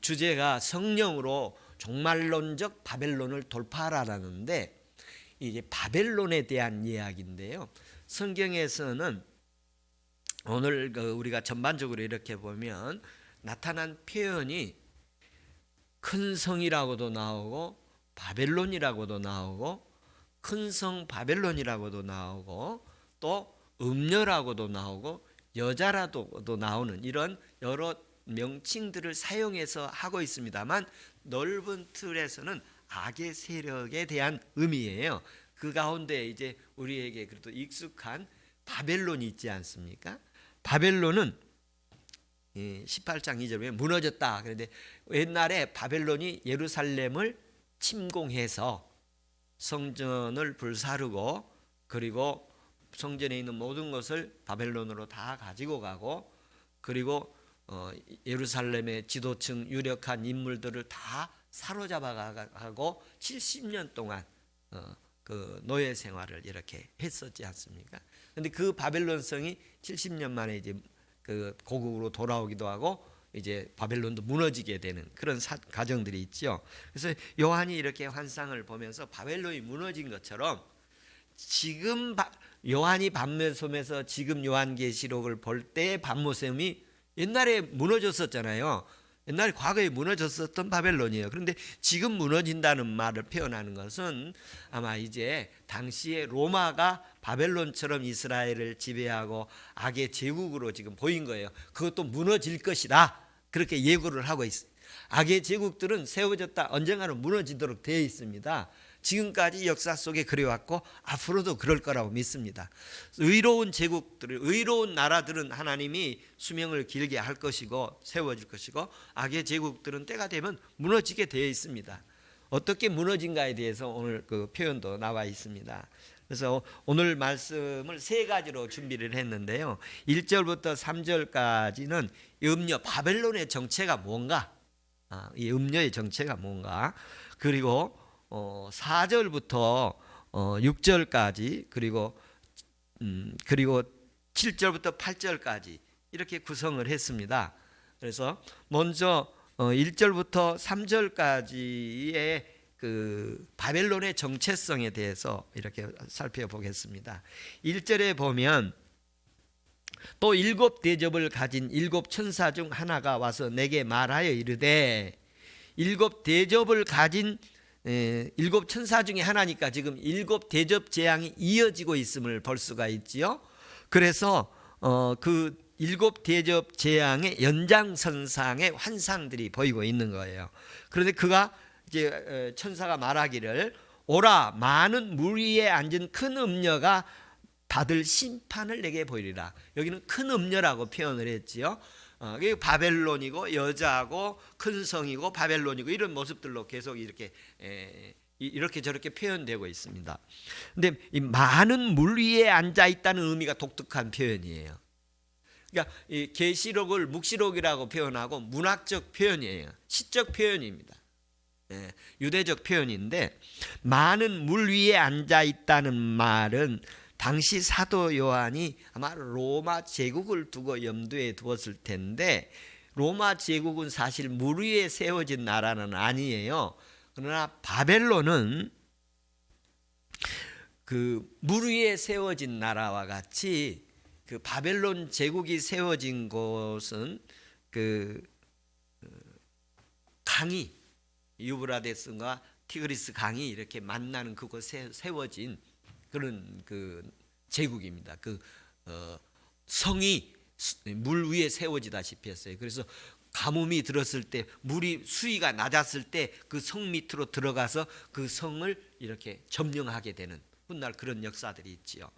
주제가 성령으로 종말론적 바벨론을 돌파하라는데, 이게 바벨론에 대한 이야기인데요. 성경에서는 오늘 우리가 전반적으로 이렇게 보면 나타난 표현이 큰 성이라고도 나오고 바벨론이라고도 나오고 큰 성 바벨론이라고도 나오고 또 음녀라고도 나오고 여자라고도 나오는 이런 여러 명칭들을 사용해서 하고 있습니다만, 넓은 틀에서는 악의 세력에 대한 의미예요. 그 가운데 이제 우리에게 그래도 익숙한 바벨론이 있지 않습니까? 바벨론은 18장 2절에 무너졌다. 그런데 옛날에 바벨론이 예루살렘을 침공해서 성전을 불사르고, 그리고 성전에 있는 모든 것을 바벨론으로 다 가지고 가고, 그리고 예루살렘의 지도층 유력한 인물들을 다 사로잡아가고 70년 동안 그 노예 생활을 이렇게 했었지 않습니까? 그런데 그 바벨론 성이 70년 만에 이제 그 고국으로 돌아오기도 하고 이제 바벨론도 무너지게 되는 그런 과정들이 있죠. 그래서 요한이 이렇게 환상을 보면서 바벨론이 무너진 것처럼 지금 요한이 밤모섬에서 지금 요한계시록을 볼 때의 밤모섬이 옛날에 무너졌었잖아요. 옛날에 과거에 무너졌었던 바벨론이에요. 그런데 지금 무너진다는 말을 표현하는 것은 아마 이제 당시에 로마가 바벨론처럼 이스라엘을 지배하고 악의 제국으로 지금 보인 거예요. 그것도 무너질 것이다, 그렇게 예고를 하고 있어요. 악의 제국들은 세워졌다 언젠가는 무너지도록 되어 있습니다. 지금까지 역사 속에 그래왔고 앞으로도 그럴 거라고 믿습니다. 의로운 제국들, 의로운 나라들은 하나님이 수명을 길게 할 것이고 세워질 것이고, 악의 제국들은 때가 되면 무너지게 되어 있습니다. 어떻게 무너진가에 대해서 오늘 그 표현도 나와 있습니다. 그래서 오늘 말씀을 세 가지로 준비를 했는데요. 1절부터 3절까지는 음녀 바벨론의 정체가 뭔가, 이 음녀의 정체가 뭔가, 그리고 4절부터 6절까지, 그리고 7절부터 8절까지 이렇게 구성을 했습니다. 그래서 먼저 1절부터 3절까지의 그 바벨론의 정체성에 대해서 이렇게 살펴보겠습니다. 1절에 보면 또 7대접을 가진 7천사 중 하나가 와서 내게 말하여 이르되, 7대접을 가진 7천사 중에 하나니까 지금 7대접 재앙이 이어지고 있음을 볼 수가 있지요. 그래서 그 7대접 재앙의 연장선상의 환상들이 보이고 있는 거예요. 그런데 그가 이제 천사가 말하기를, 오라, 많은 물 위에 앉은 큰 음녀가 받을 심판을 내게 보이리라. 여기는 큰 음녀라고 표현을 했지요. 바벨론이고 여자고 큰 성이고 바벨론이고 이런 모습들로 계속 이렇게 저렇게 표현되고 있습니다. 근데 이 많은 물 위에 앉아 있다는 의미가 독특한 표현이에요. 그러니까 이 계시록을 묵시록이라고 표현하고 문학적 표현이에요. 시적 표현입니다. 유대적 표현인데, 많은 물 위에 앉아 있다는 말은 당시 사도 요한이 아마 로마 제국을 두고 염두에 두었을 텐데, 로마 제국은 사실 물 위에 세워진 나라는 아니에요. 그러나 바벨론은 그 물 위에 세워진 나라와 같이 그 바벨론 제국이 세워진 곳은 그 강이, 유브라데스과 티그리스 강이 이렇게 만나는 그곳에 세워진 그런 그 제국입니다. 그 성이 물 위에 세워지다시피 했어요. 그래서 가뭄이 들었을 때, 물이 수위가 낮았을 때 그 성 밑으로 들어가서 그 성을 이렇게 점령하게 되는 훗날 그런 역사들이 있지요.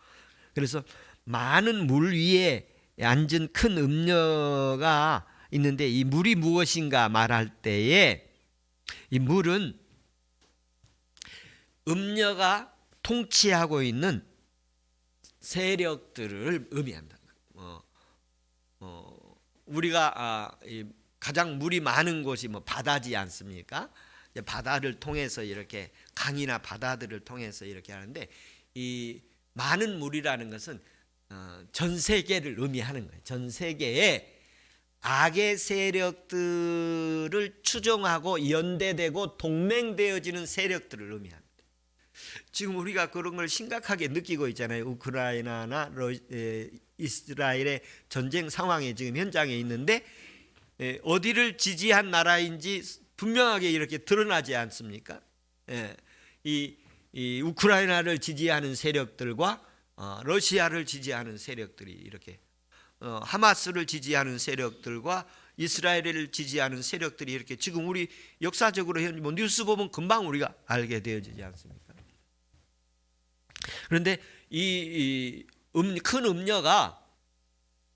그래서 많은 물 위에 앉은 큰 음녀가 있는데, 이 물이 무엇인가 말할 때에 이 물은 음녀가 통치하고 있는 세력들을 의미합니다. 우리가 가장 물이 많은 곳이 바다지 않습니까? 바다를 통해서 이렇게 강이나 바다들을 통해서 이렇게 하는데, 이 많은 물이라는 것은 전 세계를 의미하는 거예요. 전 세계에 악의 세력들을 추종하고 연대되고 동맹되어지는 세력들을 의미합니다. 지금 우리가 그런 걸 심각하게 느끼고 있잖아요. 우크라이나나 이스라엘의 전쟁 상황에 지금 현장에 있는데 어디를 지지한 나라인지 분명하게 이렇게 드러나지 않습니까? 이 우크라이나를 지지하는 세력들과 러시아를 지지하는 세력들이 이렇게 하마스를 지지하는 세력들과 이스라엘을 지지하는 세력들이 이렇게 지금 우리 역사적으로 현재 뭐 뉴스 보면 금방 우리가 알게 되어지지 않습니까? 그런데 이 큰 음녀가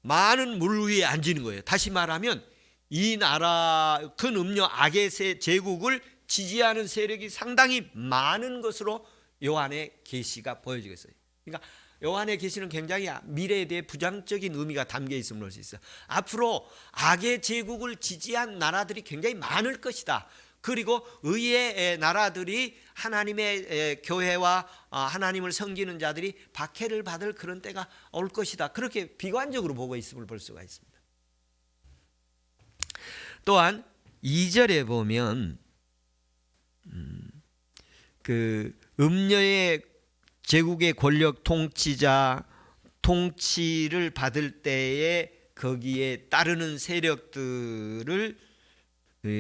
많은 물 위에 앉는 거예요. 다시 말하면 이 나라 큰 음녀 악의 제국을 지지하는 세력이 상당히 많은 것으로 요한의 계시가 보여지고 있어요. 그러니까 요한의 계시는 굉장히 미래에 대해 부정적인 의미가 담겨 있음을 볼 수 있어요. 앞으로 악의 제국을 지지한 나라들이 굉장히 많을 것이다. 그리고 의의 나라들이 하나님의 교회와 하나님을 섬기는 자들이 박해를 받을 그런 때가 올 것이다. 그렇게 비관적으로 보고 있음을 볼 수가 있습니다. 또한 2절에 보면 그 음녀의 제국의 권력 통치를 받을 때에 거기에 따르는 세력들을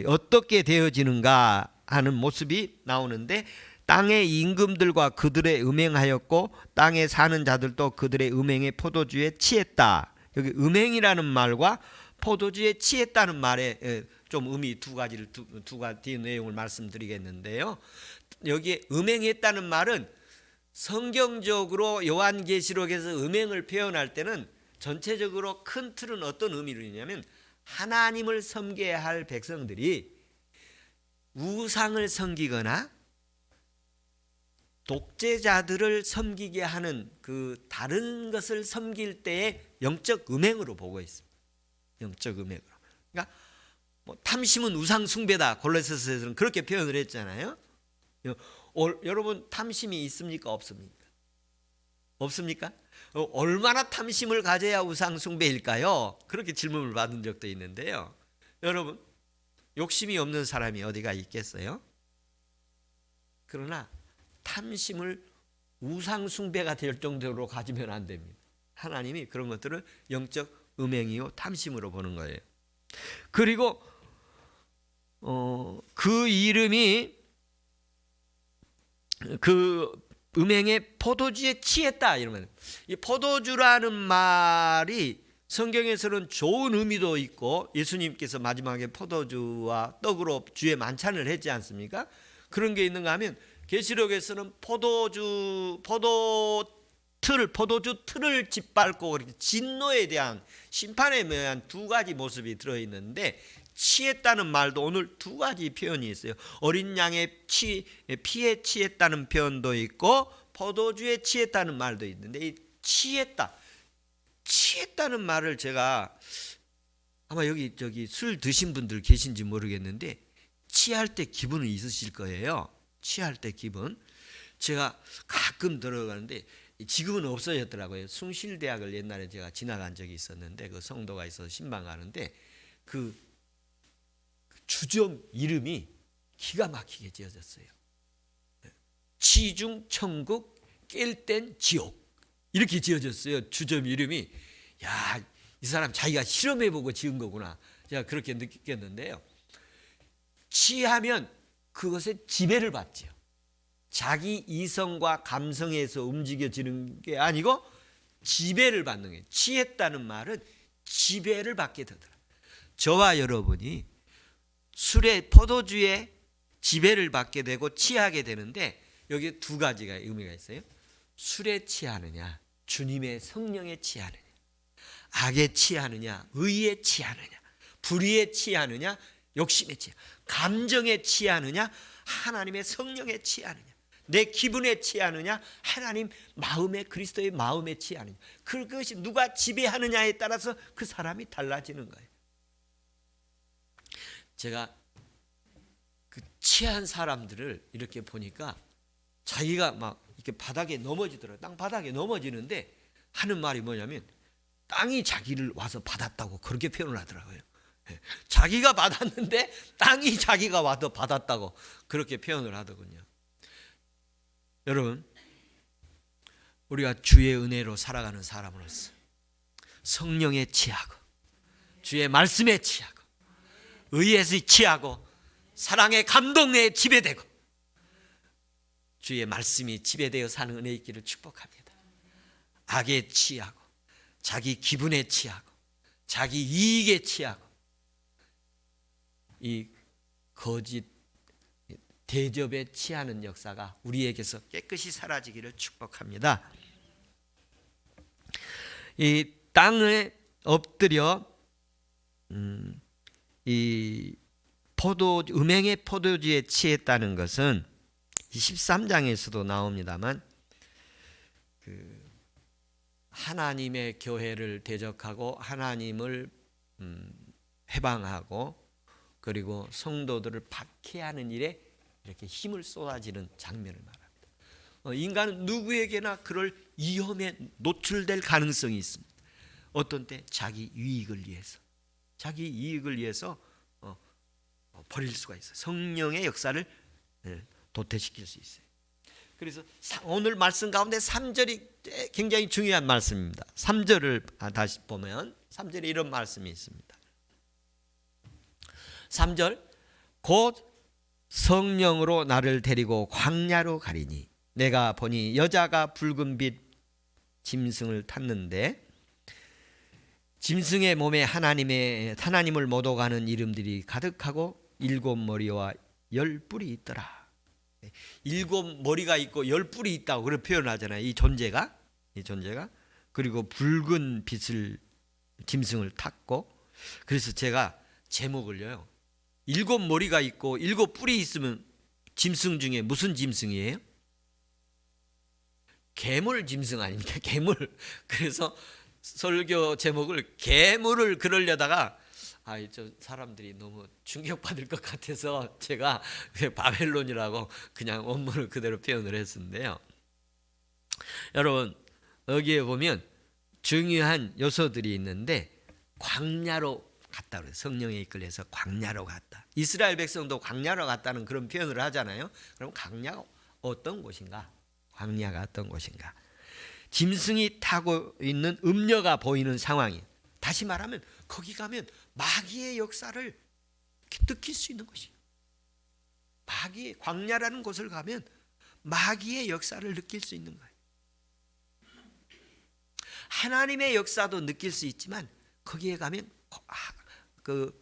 어떻게 되어지는가 하는 모습이 나오는데, 땅의 임금들과 그들의 음행하였고 땅에 사는 자들도 그들의 음행의 포도주에 취했다. 여기 음행이라는 말과 포도주에 취했다는 말에 좀 의미 두 가지 내용을 말씀드리겠는데요. 여기 음행했다는 말은 성경적으로 요한계시록에서 음행을 표현할 때는 전체적으로 큰 틀은 어떤 의미로 있냐면, 하나님을 섬겨야 할 백성들이 우상을 섬기거나 독재자들을 섬기게 하는 그 다른 것을 섬길 때의 영적 음행으로 보고 있습니다. 영적 음행으로. 그러니까 뭐 탐심은 우상 숭배다. 골로새서에서는 그렇게 표현을 했잖아요. 여러분 탐심이 있습니까? 없습니까? 없습니까? 얼마나 탐심을 가져야 우상 숭배일까요? 그렇게 질문을 받은 적도 있는데요. 여러분, 욕심이 없는 사람이 어디가 있겠어요? 그러나 탐심을 우상 숭배가 될 정도로 가지면 안 됩니다. 하나님이 그런 것들을 영적 음행이요 탐심으로 보는 거예요. 그리고 그 이름이 그 음행의 포도주에 취했다 이러면, 이 포도주라는 말이 성경에서는 좋은 의미도 있고, 예수님께서 마지막에 포도주와 떡으로 주의 만찬을 했지 않습니까? 그런 게 있는가 하면 계시록에서는 포도주 틀을 짓밟고 진노에 대한 심판에 대한 두 가지 모습이 들어있는데, 취했다는 말도 오늘 두 가지 표현이 있어요. 어린 양의 피에 취했다는 표현도 있고 포도주에 취했다는 말도 있는데, 이 취했다는 말을 제가 아마 여기 술 드신 분들 계신지 모르겠는데 취할 때 기분은 있으실 거예요. 취할 때 기분. 제가 가끔 들어가는데 지금은 없어졌더라고요. 숭실대학을 옛날에 제가 지나간 적이 있었는데 그 성도가 있어서 신방 가는데 그 주점 이름이 기가 막히게 지어졌어요. 취중 천국, 깰 땐 지옥, 이렇게 지어졌어요. 주점 이름이. 야, 이 사람 자기가 실험해보고 지은 거구나, 제가 그렇게 느꼈는데요. 취하면 그것에 지배를 받지요. 자기 이성과 감성에서 움직여지는 게 아니고 지배를 받는 거예요. 취했다는 말은 지배를 받게 되더라. 저와 여러분이 술에, 포도주에 지배를 받게 되고 취하게 되는데, 여기 두 가지가 의미가 있어요. 술에 취하느냐, 주님의 성령에 취하느냐, 악에 취하느냐, 의에 취하느냐, 불의에 취하느냐, 욕심에 취하느냐, 감정에 취하느냐, 하나님의 성령에 취하느냐, 내 기분에 취하느냐, 하나님 마음에, 그리스도의 마음에 취하느냐, 그것이 누가 지배하느냐에 따라서 그 사람이 달라지는 거예요. 제가 그 취한 사람들을 이렇게 보니까 자기가 막 이렇게 바닥에 넘어지더라고요. 땅 바닥에 넘어지는데 하는 말이 뭐냐면 땅이 자기를 와서 받았다고 그렇게 표현을 하더라고요. 자기가 받았는데 땅이 자기가 와도 받았다고 그렇게 표현을 하더군요. 여러분, 우리가 주의 은혜로 살아가는 사람으로서 성령에 취하고 주의 말씀에 취하고 의에 취하고 사랑의 감동에 지배되고 주의 말씀이 지배되어 사는 은혜 있기를 축복합니다. 악에 취하고 자기 기분에 취하고 자기 이익에 취하고 이 거짓 대접에 취하는 역사가 우리에게서 깨끗이 사라지기를 축복합니다. 이 땅에 엎드려 이 음행의 포도주에 취했다는 것은 13장에서도 나옵니다만 하나님의 교회를 대적하고 하나님을 해방하고 그리고 성도들을 박해하는 일에 이렇게 힘을 쏟아지는 장면을 말합니다. 인간은 누구에게나 그럴 위험에 노출될 가능성이 있습니다. 어떤 때 자기 이익을 위해서 버릴 수가 있어요. 성령의 역사를 도태시킬 수 있어요. 그래서 오늘 말씀 가운데 3절이 굉장히 중요한 말씀입니다. 3절을 다시 보면 3절에 이런 말씀이 있습니다. 3절, 곧 성령으로 나를 데리고 광야로 가리니 내가 보니 여자가 붉은 빛 짐승을 탔는데 짐승의 몸에 하나님을 모독하는 이름들이 가득하고 7머리와 10뿔이 있더라. 7머리가 있고 10뿔이 있다고 그렇게 표현하잖아요. 이 존재가 그리고 붉은 빛을 짐승을 탔고, 그래서 제가 제목을요, 7머리가 있고 7뿔이 있으면 짐승 중에 무슨 짐승이에요? 괴물 짐승 아닙니까? 괴물. 그래서 설교 제목을 괴물을 그러려다가 저 사람들이 너무 충격받을 것 같아서 제가 바벨론이라고 그냥 원문을 그대로 표현을 했었는데요. 여러분, 여기에 보면 중요한 요소들이 있는데 광야로 갔다 그래요. 성령에 이끌려서 광야로 갔다. 이스라엘 백성도 광야로 갔다는 그런 표현을 하잖아요. 그럼 광야가 어떤 곳인가? 광야가 어떤 곳인가? 짐승이 타고 있는 음녀가 보이는 상황이, 다시 말하면 거기 가면 마귀의 역사를 느낄 수 있는 것이에요. 광야라는 곳을 가면 마귀의 역사를 느낄 수 있는 거예요. 하나님의 역사도 느낄 수 있지만 거기에 가면 그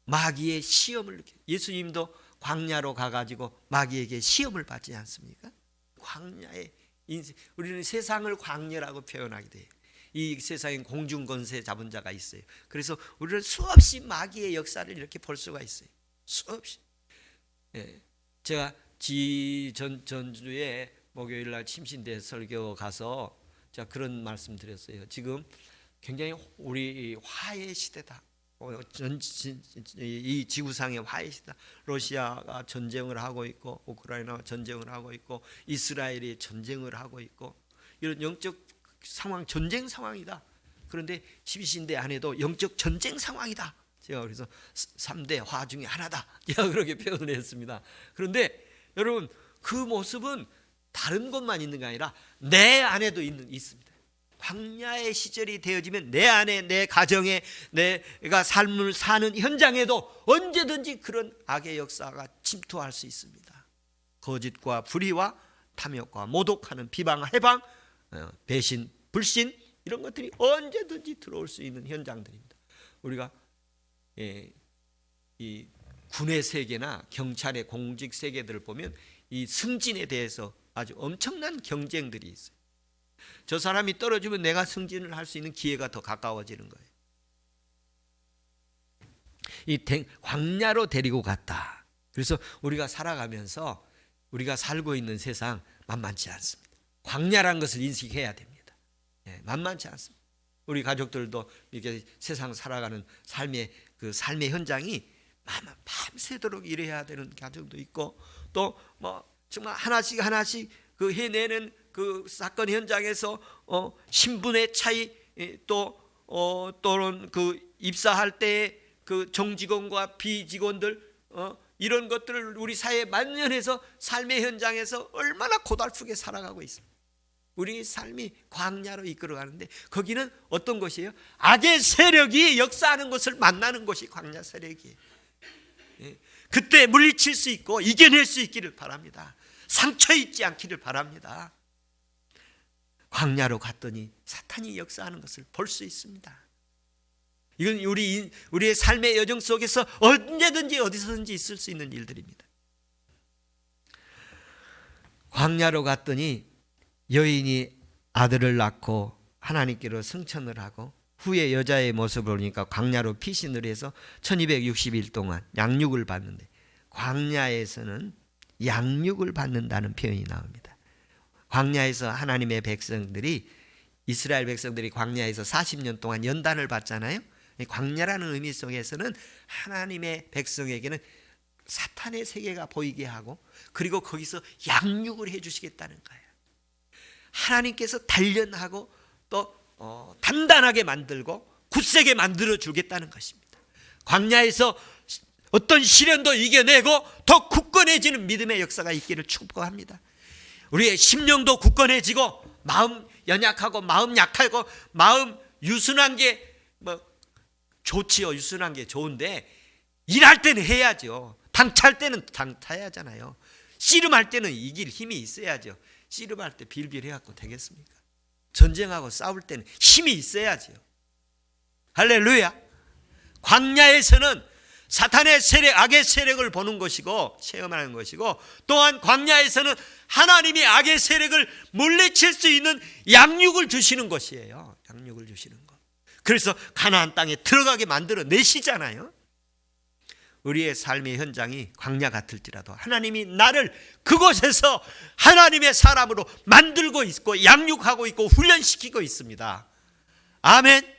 마귀의 시험을 느껴요. 예수님도 광야로 가가지고 마귀에게 시험을 받지 않습니까? 광야의 인생, 우리는 세상을 광야라고 표현하기도 해요. 이 세상에 공중권세 잡은 자가 있어요. 그래서 우리는 수없이 마귀의 역사를 이렇게 볼 수가 있어요. 수없이. 제가 전주에 목요일날 침신대 설교 가서 제가 그런 말씀 드렸어요. 지금 굉장히 우리 화해 시대다. 이 지구상의 화해 시대. 러시아가 전쟁을 하고 있고 우크라이나가 전쟁을 하고 있고 이스라엘이 전쟁을 하고 있고 이런 영적 상황, 전쟁 상황이다. 그런데 침신대 안에도 영적 전쟁 상황이다. 제가 그래서 3대 화 중에 하나다. 제가 그렇게 표현을 했습니다. 그런데 여러분, 그 모습은 다른 곳만 있는 게 아니라 내 안에도 있습니다. 광야의 시절이 되어지면 내 안에, 내 가정에, 내가 삶을 사는 현장에도 언제든지 그런 악의 역사가 침투할 수 있습니다. 거짓과 불의와 탐욕과 모독하는 비방, 해방, 배신, 불신, 이런 것들이 언제든지 들어올 수 있는 현장들입니다. 우리가 이 군의 세계나 경찰의 공직 세계들을 보면 이 승진에 대해서 아주 엄청난 경쟁들이 있어요. 저 사람이 떨어지면 내가 승진을 할 수 있는 기회가 더 가까워지는 거예요. 이 광야로 데리고 갔다. 그래서 우리가 살아가면서 우리가 살고 있는 세상 만만치 않습니다. 광야라는 것을 인식해야 됩니다. 만만치 않습니다. 우리 가족들도 이렇게 세상 살아가는 삶의 현장이 밤새도록 일해야 되는 가정도 있고, 또 뭐 정말 하나씩 그 해내는 그 사건 현장에서 신분의 차이, 또는 그 입사할 때 그 정직원과 비직원들 이런 것들을 우리 사회에 만연해서 삶의 현장에서 얼마나 고달프게 살아가고 있습니다. 우리 삶이 광야로 이끌어가는데 거기는 어떤 곳이에요? 악의 세력이 역사하는 것을 만나는 곳이 광야 세력이에요. 그때 물리칠 수 있고 이겨낼 수 있기를 바랍니다. 상처 입지 않기를 바랍니다. 광야로 갔더니 사탄이 역사하는 것을 볼 수 있습니다. 이건 우리의 삶의 여정 속에서 언제든지 어디서든지 있을 수 있는 일들입니다. 광야로 갔더니 여인이 아들을 낳고 하나님께로 승천을 하고 후에 여자의 모습을 보니까 광야로 피신을 해서 1260일 동안 양육을 받는데, 광야에서는 양육을 받는다는 표현이 나옵니다. 광야에서 하나님의 백성들이, 이스라엘 백성들이 광야에서 40년 동안 연단을 받잖아요. 광야라는 의미 속에서는 하나님의 백성에게는 사탄의 세계가 보이게 하고, 그리고 거기서 양육을 해 주시겠다는 거예요. 하나님께서 단련하고 또 단단하게 만들고 굳세게 만들어 주겠다는 것입니다. 광야에서 어떤 시련도 이겨내고 더 굳건해지는 믿음의 역사가 있기를 축복합니다. 우리의 심령도 굳건해지고, 마음 연약하고 마음 약하고 마음 유순한 게 좋지요. 유순한 게 좋은데 일할 때는 해야죠. 당찰 때는 당차야 하잖아요. 씨름할 때는 이길 힘이 있어야죠. 씨름할 때 빌빌 해갖고 되겠습니까? 전쟁하고 싸울 때는 힘이 있어야죠. 할렐루야. 광야에서는 사탄의 세력, 악의 세력을 보는 것이고 체험하는 것이고, 또한 광야에서는 하나님이 악의 세력을 물리칠 수 있는 양육을 주시는 것이에요. 양육을 주시는 것. 그래서 가나안 땅에 들어가게 만들어 내시잖아요. 우리의 삶의 현장이 광야 같을지라도 하나님이 나를 그곳에서 하나님의 사람으로 만들고 있고 양육하고 있고 훈련시키고 있습니다. 아멘.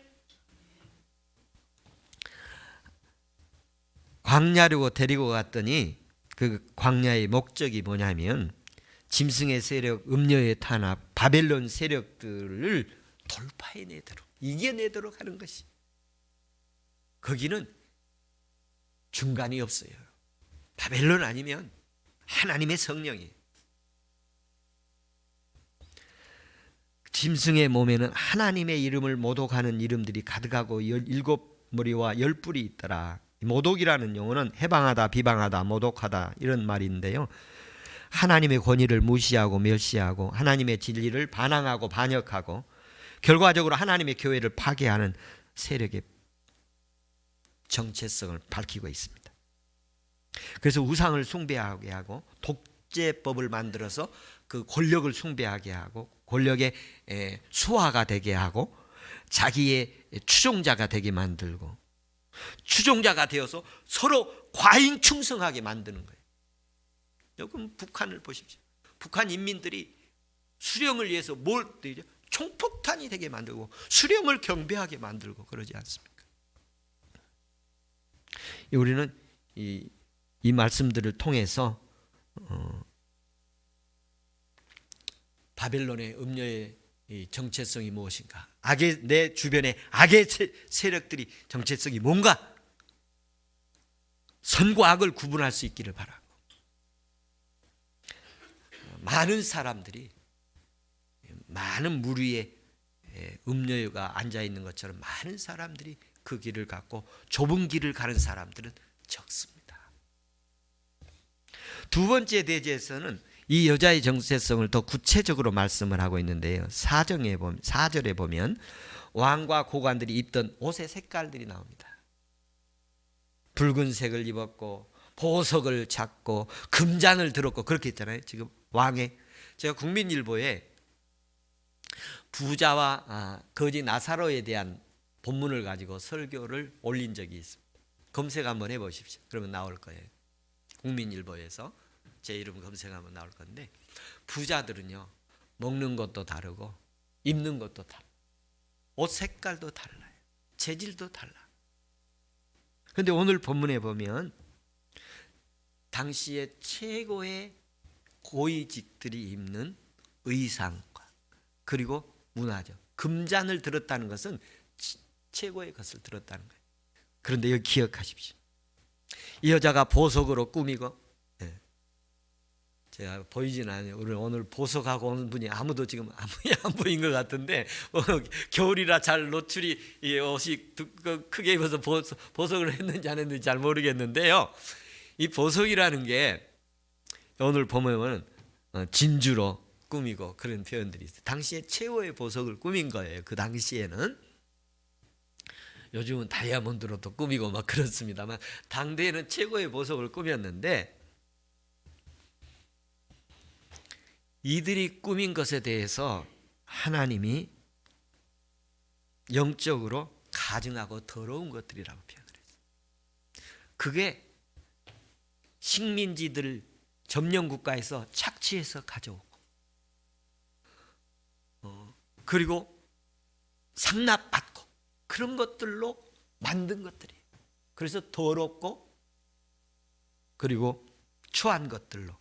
광야로 데리고 갔더니 그 광야의 목적이 뭐냐면 짐승의 세력, 음녀의 탄압, 바벨론 세력들을 돌파해내도록, 이겨내도록 하는 것이, 거기는 중간이 없어요. 바벨론 아니면 하나님의 성령이에요. 짐승의 몸에는 하나님의 이름을 모독하는 이름들이 가득하고 7머리와 10뿔이 있더라. 모독이라는 용어는 해방하다, 비방하다, 모독하다 이런 말인데요, 하나님의 권위를 무시하고 멸시하고 하나님의 진리를 반항하고 반역하고 결과적으로 하나님의 교회를 파괴하는 세력의 정체성을 밝히고 있습니다. 그래서 우상을 숭배하게 하고 독재법을 만들어서 그 권력을 숭배하게 하고 권력의 수하가 되게 하고 자기의 추종자가 되게 만들고, 추종자가 되어서 서로 과잉 충성하게 만드는 거예요. 여러분 북한을 보십시오. 북한 인민들이 수령을 위해서 뭘 되죠? 총폭탄이 되게 만들고 수령을 경배하게 만들고 그러지 않습니까? 우리는 이 말씀들을 통해서 바벨론의 음녀의 정체성이 무엇인가, 악의, 내 주변에 악의 세력들이 정체성이 뭔가, 선과 악을 구분할 수 있기를 바라고, 많은 사람들이 많은 물 위에 음녀가 앉아있는 것처럼 많은 사람들이 그 길을 갖고 좁은 길을 가는 사람들은 적습니다. 두 번째 대제에서는 이 여자의 정체성을 더 구체적으로 말씀을 하고 있는데요, 4절에 보면 왕과 고관들이 입던 옷의 색깔들이 나옵니다. 붉은색을 입었고 보석을 찾고 금잔을 들었고 그렇게 했잖아요. 지금 왕의, 제가 국민일보에 부자와 거지 나사로에 대한 본문을 가지고 설교를 올린 적이 있습니다. 검색 한번 해보십시오. 그러면 나올 거예요. 국민일보에서 제 이름 검색하면 나올 건데, 부자들은요 먹는 것도 다르고 입는 것도 달라, 옷 색깔도 달라요, 재질도 달라. 그런데 오늘 본문에 보면 당시의 최고의 고위직들이 입는 의상과 그리고 문화죠. 금잔을 들었다는 것은 최고의 것을 들었다는 거예요. 그런데 여기 기억하십시오. 이 여자가 보석으로 꾸미고, 제가 보이진 않아요. 우리 오늘 보석하고 오는 분이 아무도 지금 안 보인 것 같은데, 겨울이라 잘 노출이, 이 옷이 크게 입어서 보석을 했는지 안 했는지 잘 모르겠는데요. 이 보석이라는 게 오늘 보면 진주로 꾸미고 그런 표현들이 있어요. 당시에 최고의 보석을 꾸민 거예요. 그 당시에는. 요즘은 다이아몬드로도 꾸미고 막 그렇습니다만, 당대에는 최고의 보석을 꾸몄는데, 이들이 꾸민 것에 대해서 하나님이 영적으로 가증하고 더러운 것들이라고 표현을 했어요. 그게 식민지들 점령국가에서 착취해서 가져오고, 그리고 상납받고 그런 것들로 만든 것들이에요. 그래서 더럽고 그리고 추한 것들로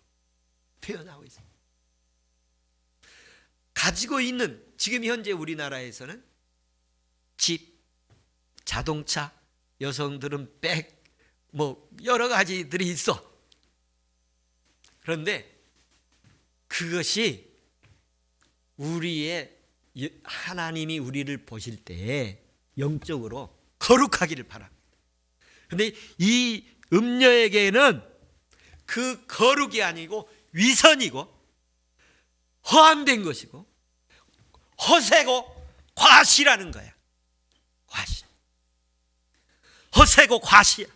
표현하고 있어요. 가지고 있는, 지금 현재 우리나라에서는 집, 자동차, 여성들은 백, 여러 가지들이 있어. 그런데 그것이 우리의, 하나님이 우리를 보실 때 영적으로 거룩하기를 바랍니다. 그런데 이 음녀에게는 그 거룩이 아니고 위선이고 허함된 것이고 허세고 과시라는 거야. 과시. 허세고 과시야.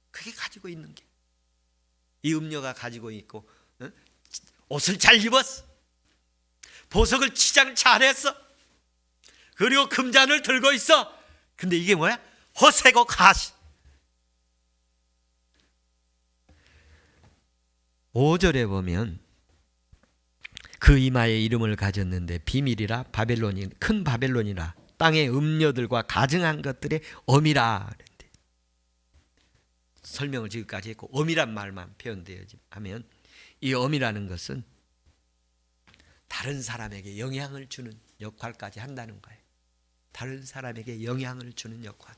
그게 가지고 있는 게. 이 음녀가 가지고 있고, 옷을 잘 입었어. 보석을 치장을 잘했어. 그리고 금잔을 들고 있어. 근데 이게 뭐야? 허세고 과시. 5절에 보면 그 이마에 이름을 가졌는데 비밀이라 바벨론이, 큰 바벨론이라 땅의 음녀들과 가증한 것들의 엄이라. 설명을 지금까지 했고, 엄이란 말만 표현되어 하면, 이 엄이라는 것은 다른 사람에게 영향을 주는 역할까지 한다는 거예요. 다른 사람에게 영향을 주는 역할.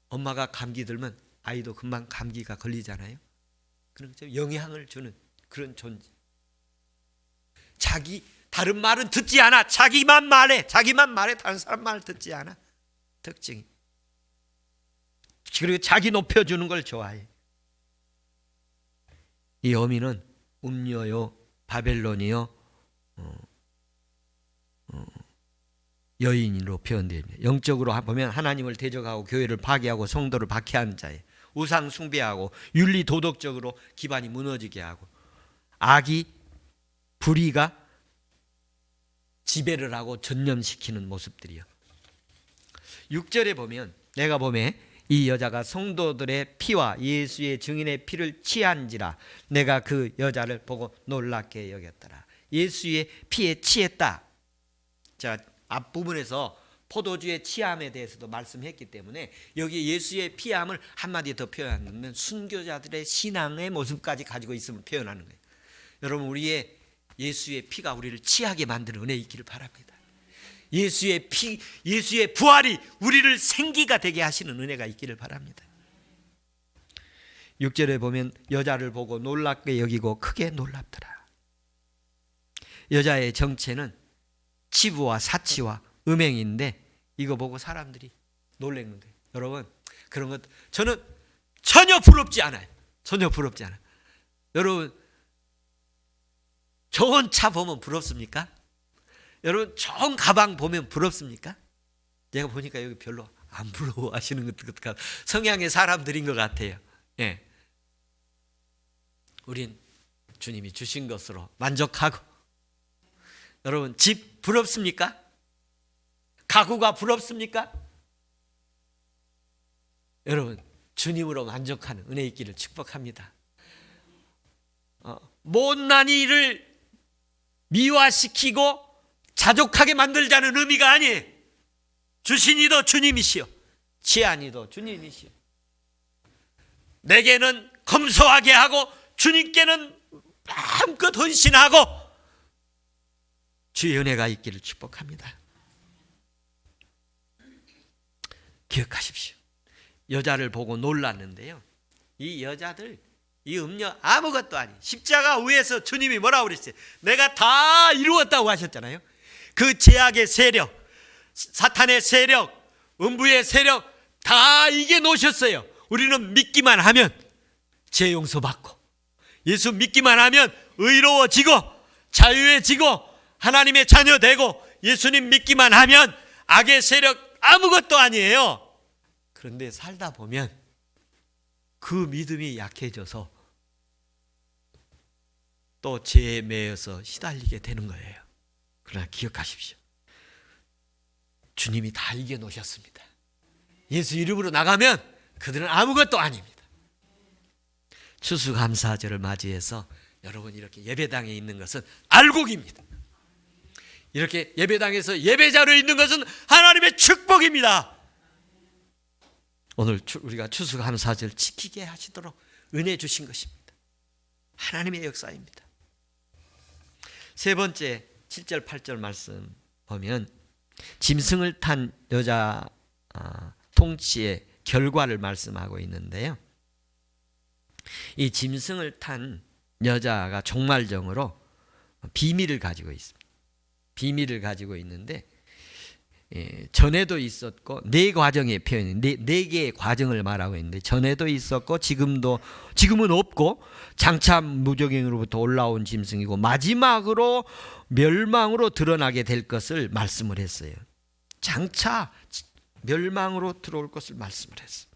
엄마가 감기 들면 아이도 금방 감기가 걸리잖아요. 그런 것처럼 영향을 주는 그런 존재. 다른 말은 듣지 않아. 자기만 말해. 다른 사람 말 듣지 않아. 특징이. 그리고 자기 높여주는 걸 좋아해. 이 어미는 음녀요, 바벨론이요, 여인으로 표현됩니다. 영적으로 보면 하나님을 대적하고 교회를 파괴하고 성도를 박해하는 자예요. 우상 숭배하고 윤리 도덕적으로 기반이 무너지게 하고, 악이, 불의가 지배를 하고 전념시키는 모습들이요. 6절에 보면, 내가 보면 이 여자가 성도들의 피와 예수의 증인의 피를 취한지라 내가 그 여자를 보고 놀랍게 여겼더라. 예수의 피에 취했다. 자, 앞부분에서 포도주의 취함에 대해서도 말씀했기 때문에 여기 예수의 피함을 한마디 더 표현하면 순교자들의 신앙의 모습까지 가지고 있음을 표현하는 거예요. 여러분, 우리의 예수의 피가 우리를 취하게 만드는 은혜 있기를 바랍니다. 예수의 피, 예수의 부활이 우리를 생기가 되게 하시는 은혜가 있기를 바랍니다. 6절에 보면 여자를 보고 놀랍게 여기고 크게 놀랍더라. 여자의 정체는 치부와 사치와 음행인데 이거 보고 사람들이 놀라는 거예요. 여러분, 그런 것 저는 전혀 부럽지 않아요. 전혀 부럽지 않아요. 여러분, 좋은 차 보면 부럽습니까? 여러분, 좋은 가방 보면 부럽습니까? 제가 보니까 여기 별로 안 부러워하시는 것 같아요. 성향의 사람들인 것 같아요. 예. 우린 주님이 주신 것으로 만족하고. 여러분, 집 부럽습니까? 가구가 부럽습니까? 여러분, 주님으로 만족하는 은혜 있기를 축복합니다. 못난 이를 미화시키고 자족하게 만들자는 의미가 아니에요. 주신 이도 주님이시오, 취한 이도 주님이시오. 내게는 검소하게 하고 주님께는 마음껏 헌신하고 주의 은혜가 있기를 축복합니다. 기억하십시오. 여자를 보고 놀랐는데요. 이 여자들, 이 음녀 아무것도 아니. 십자가 위에서 주님이 뭐라고 그랬어요? 내가 다 이루었다고 하셨잖아요. 그 제약의 세력, 사탄의 세력, 음부의 세력 다 이겨놓으셨어요. 우리는 믿기만 하면 죄 용서받고, 예수 믿기만 하면 의로워지고 자유해지고 하나님의 자녀 되고, 예수님 믿기만 하면 악의 세력 아무것도 아니에요. 그런데 살다 보면 그 믿음이 약해져서 또 죄에 매여서 시달리게 되는 거예요. 그러나 기억하십시오. 주님이 다 이겨놓으셨습니다. 예수 이름으로 나가면 그들은 아무것도 아닙니다. 추수감사절을 맞이해서 여러분 이렇게 예배당에 있는 것은 알곡입니다. 이렇게 예배당에서 예배자로 있는 것은 하나님의 축복입니다. 오늘 우리가 추수감사절 지키게 하시도록 은혜 주신 것입니다. 하나님의 역사입니다. 세 번째 7절 8절 말씀 보면 짐승을 탄 여자 통치의 결과를 말씀하고 있는데요. 이 짐승을 탄 여자가 종말정으로 비밀을 가지고 있습니다. 비밀을 가지고 있는데 전에도 있었고 네 과정의 표현이 네 개의 과정을 말하고 있는데, 전에도 있었고 지금은 없고 장차 무적행으로부터 올라온 짐승이고 마지막으로 멸망으로 드러나게 될 것을 말씀을 했어요. 장차 멸망으로 들어올 것을 말씀을 했어요.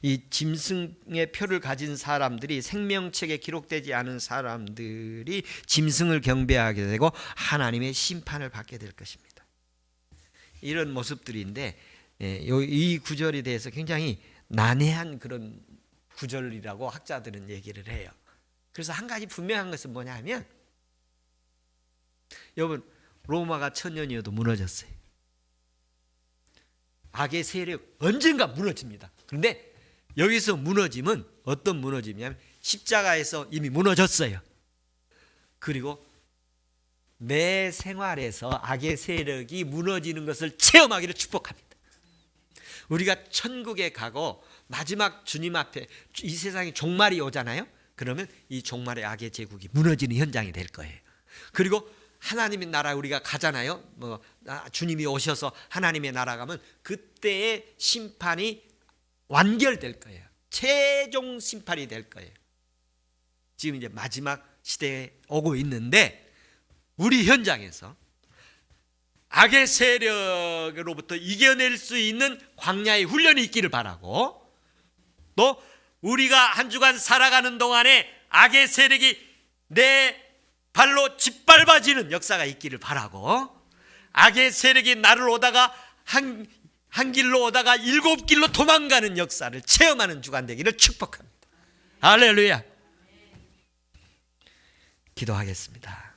이 짐승의 표를 가진 사람들이, 생명책에 기록되지 않은 사람들이 짐승을 경배하게 되고 하나님의 심판을 받게 될 것입니다. 이런 모습들인데 이 구절에 대해서 굉장히 난해한 그런 구절이라고 학자들은 얘기를 해요. 그래서 한 가지 분명한 것은 뭐냐 하면, 여러분 로마가 1000년이어도 무너졌어요. 악의 세력 언젠가 무너집니다. 그런데 여기서 무너짐은 어떤 무너짐이냐면 십자가에서 이미 무너졌어요. 그리고 내 생활에서 악의 세력이 무너지는 것을 체험하기를 축복합니다. 우리가 천국에 가고 마지막 주님 앞에 이 세상에 종말이 오잖아요. 그러면 이 종말의 악의 제국이 무너지는 현장이 될 거예요. 그리고 하나님의 나라에 우리가 가잖아요. 주님이 오셔서 하나님의 나라 가면 그때의 심판이 완결될 거예요. 최종 심판이 될 거예요. 지금 이제 마지막 시대에 오고 있는데, 우리 현장에서 악의 세력으로부터 이겨낼 수 있는 광야의 훈련이 있기를 바라고, 또 우리가 한 주간 살아가는 동안에 악의 세력이 내 발로 짓밟아지는 역사가 있기를 바라고, 악의 세력이 나를 오다가 한 길로 오다가 7길로 도망가는 역사를 체험하는 주간 되기를 축복합니다. 할렐루야. 기도하겠습니다.